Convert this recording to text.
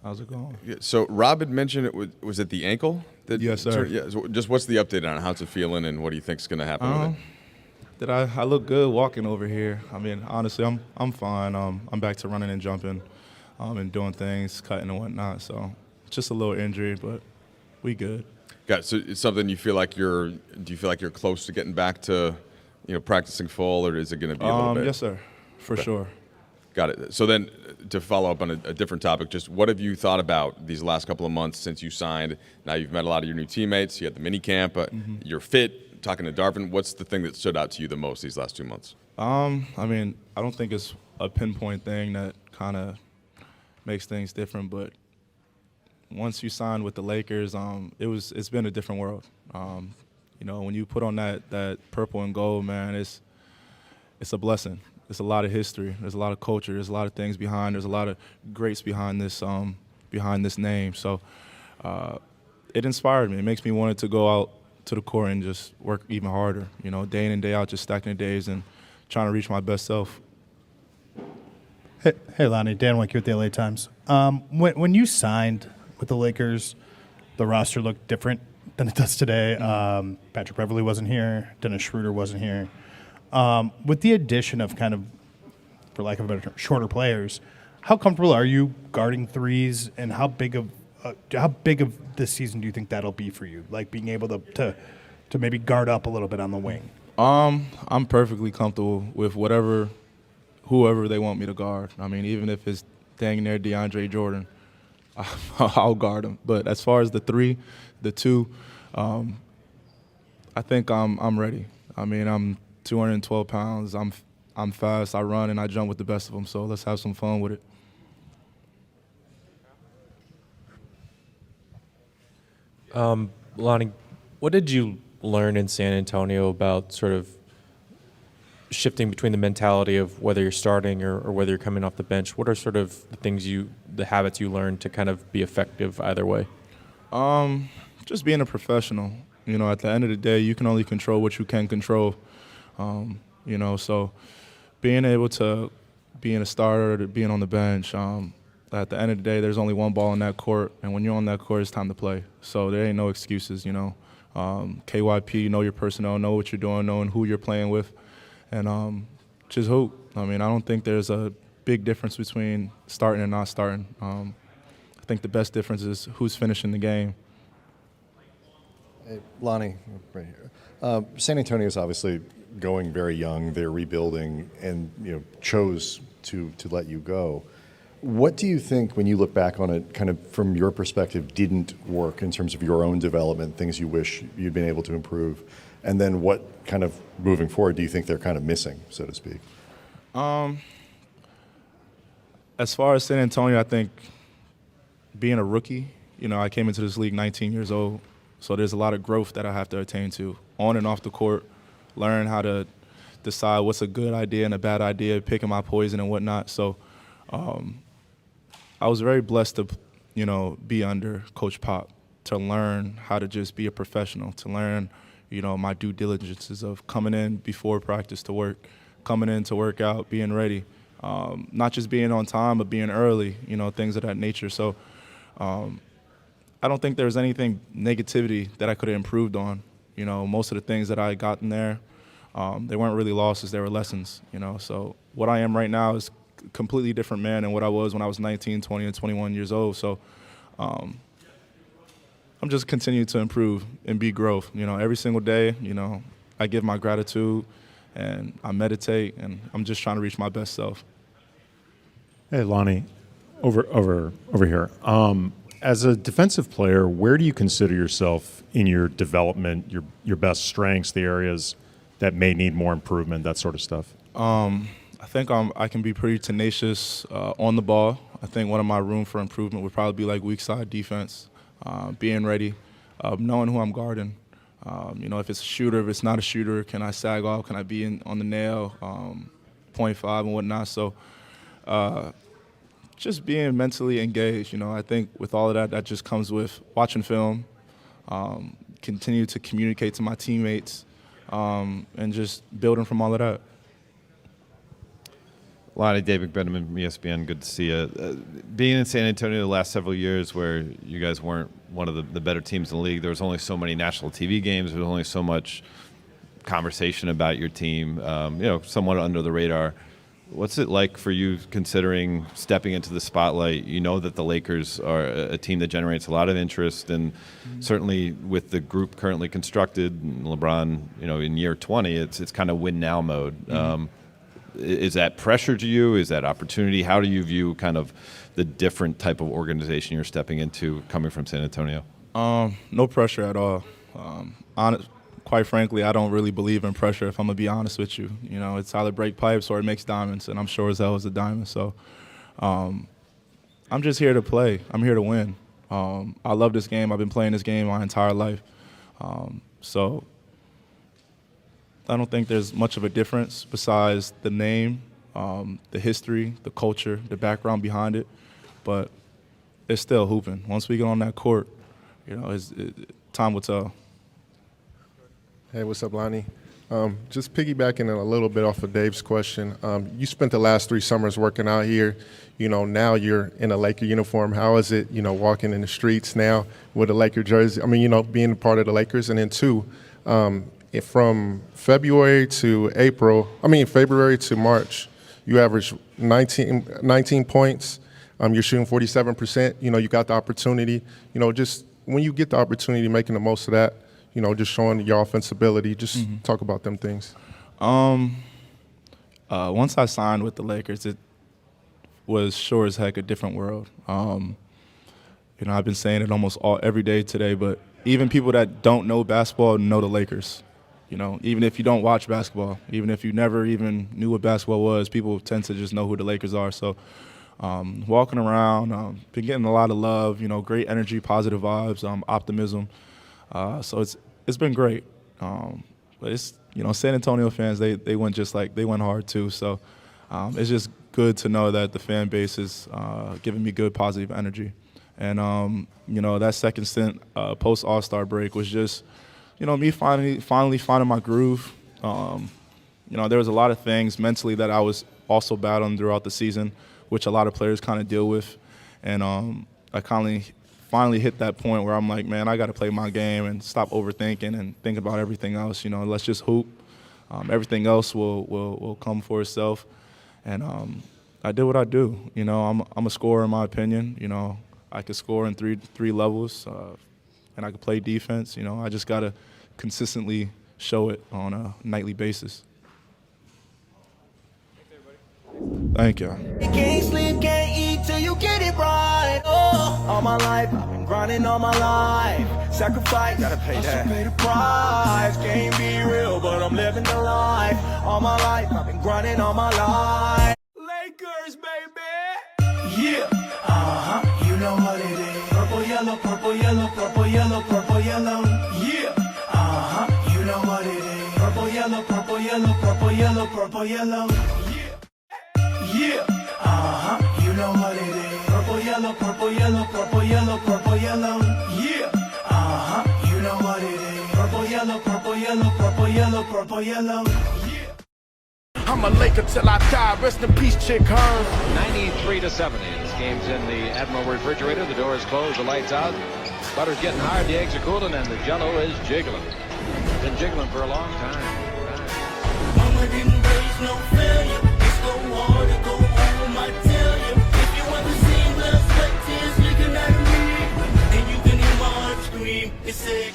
How's it going? Yeah, so Rob had mentioned was it the ankle? Yes, sir. Yeah. So just what's the update on it? How's it feeling and what do you think's going to happen with it? That I look good walking over here. I mean, honestly, I'm fine. I'm back to running and jumping, and doing things, cutting and whatnot. So just a little injury, but we good. Got it. So it's something you feel like do you feel like you're close to getting back to, practicing full, or is it going to be a little bit? Yes, sir, for sure. Got it. So then, to follow up on a different topic, just what have you thought about these last couple of months since you signed? Now you've met a lot of your new teammates. You had the mini camp. You're fit. Talking to Darvin, what's the thing that stood out to you the most these last 2 months? I mean, I don't think it's a pinpoint thing that kind of makes things different, but once you signed with the Lakers, it's been a different world. When you put on that purple and gold, man, it's a blessing. There's a lot of history. There's a lot of culture. There's a lot of things behind. There's a lot of greats behind this name. So it inspired me. It makes me want to go out to the court and just work even harder. Day in and day out, just stacking the days and trying to reach my best self. Hey, Lonnie, Dan Wick here with the LA Times. When you signed with the Lakers, the roster looked different than it does today. Patrick Beverley wasn't here. Dennis Schroeder wasn't here. With the addition of kind of, for lack of a better term, shorter players, how comfortable are you guarding threes, and how big of this season do you think that'll be for you? Like being able to maybe guard up a little bit on the wing. I'm perfectly comfortable with whoever they want me to guard. I mean, even if it's dang near DeAndre Jordan, I'll guard him. But as far as the two, I think I'm ready. I mean, I'm 212 pounds. I'm fast. I run and I jump with the best of them. So let's have some fun with it. Lonnie, what did you learn in San Antonio about sort of shifting between the mentality of whether you're starting or whether you're coming off the bench? What are sort of the habits you learned to kind of be effective either way? Just being a professional. At the end of the day, you can only control what you can control. So being able to being a starter to being on the bench, at the end of the day, there's only one ball in that court, and when you're on that court, it's time to play. So there ain't no excuses, KYP, know your personnel, know what you're doing, knowing who you're playing with, and just hoop. I mean, I don't think there's a big difference between starting and not starting. I think the best difference is who's finishing the game. Hey, Lonnie, right here. San Antonio is obviously going very young. They're rebuilding, and chose to let you go. What do you think, when you look back on it, kind of from your perspective, didn't work in terms of your own development, things you wish you'd been able to improve? And then what kind of, moving forward, do you think they're kind of missing, so to speak? As far as San Antonio, I think being a rookie, I came into this league 19 years old, so there's a lot of growth that I have to attain to, on and off the court, learn how to decide what's a good idea and a bad idea, picking my poison and whatnot. So I was very blessed to, be under Coach Pop, to learn how to just be a professional, to learn, my due diligences of coming in before practice to work, coming in to work out, being ready, not just being on time, but being early, things of that nature. So I don't think there's anything negativity that I could have improved on. Most of the things that I got in there, they weren't really losses, they were lessons, So what I am right now is completely different man than what I was when I was 19, 20, and 21 years old. So I'm just continuing to improve and be growth. Every single day, I give my gratitude and I meditate, and I'm just trying to reach my best self. Hey, Lonnie, over here. As a defensive player, where do you consider yourself in your development, your best strengths, the areas that may need more improvement, that sort of stuff? I think I can be pretty tenacious on the ball. I think one of my room for improvement would probably be like weak side defense, being ready, knowing who I'm guarding. If it's a shooter, if it's not a shooter, can I sag off? Can I be on the nail, 0.5 and whatnot? So just being mentally engaged. I think with all of that just comes with watching film, continue to communicate to my teammates, and just building from all of that. Lonnie, Dave McBetterman from ESPN. Good to see you. Being in San Antonio the last several years, where you guys weren't one of the better teams in the league, there was only so many national TV games. There was only so much conversation about your team. Somewhat under the radar. What's it like for you, considering stepping into the spotlight? You know that the Lakers are a team that generates a lot of interest, and certainly with the group currently constructed, and LeBron, in year 20, it's kind of win now mode. Is that pressure to you? Is that opportunity? How do you view kind of the different type of organization you're stepping into coming from San Antonio? No pressure at all. Quite frankly, I don't really believe in pressure, if I'm going to be honest with you. It's either break pipes or it makes diamonds, and I'm sure as hell is a diamond. So I'm just here to play. I'm here to win. I love this game. I've been playing this game my entire life. So I don't think there's much of a difference besides the name, the history, the culture, the background behind it. But it's still hooping. Once we get on that court, time will tell. Hey, what's up, Lonnie? Just piggybacking a little bit off of Dave's question. You spent the last 3 summers working out here. Now you're in a Laker uniform. How is it, walking in the streets now with a Laker jersey? I mean, being a part of the Lakers. And then 2, from February to March, you averaged 19 points. You're shooting 47%. You got the opportunity. Just when you get the opportunity, making the most of that. Just showing your offensive ability. Just talk about them things. Once I signed with the Lakers, it was sure as heck a different world. I've been saying it almost every day today, but even people that don't know basketball know the Lakers. Even if you don't watch basketball, even if you never even knew what basketball was, people tend to just know who the Lakers are. So walking around, been getting a lot of love, great energy, positive vibes, optimism. So it's been great, but it's San Antonio fans, they went they went hard too. So it's just good to know that the fan base is giving me good positive energy, and that second stint post All-Star break was just me finally finding my groove. There was a lot of things mentally that I was also battling throughout the season, which a lot of players kind of deal with, and I finally hit that point where I'm like, man, I got to play my game and stop overthinking and think about everything else. Let's just hoop. Everything else will come for itself. And I did what I do. I'm a scorer in my opinion. I could score in three levels, and I could play defense. I just got to consistently show it on a nightly basis. Thank you. You can't sleep, can't eat till you get it right. Oh, all my life, I've been grinding all my life. Sacrifice, gotta pay that. Pay the price. Can't be real, but I'm living the life. All my life, I've been grinding all my life. Lakers, baby. Yeah. You know what it is. Purple, yellow, purple, yellow, purple, yellow, purple, yellow. Yeah. You know what it is. Purple, yellow, purple, yellow, purple, yellow, purple, yellow. Yeah, you know what it is. Purple, yellow, purple, yellow, purple, yellow, purple, yellow. Yeah, you know what it is. Purple, yellow, purple, yellow, purple, yellow, purple, yellow. Yeah. I'm a Laker till I die. Rest in peace, Chick Hearn. 93-70. This game's in the Admiral refrigerator. The door is closed. The lights out. Butter's getting hard. The eggs are cooling, and the Jell-O is jiggling. Been jiggling for a long time. Mama didn't raise no failure. Go hard or go home, I tell you. If you ever seen blood, sweat, tears leaking out of me, and you can hear my heart scream, it's sick.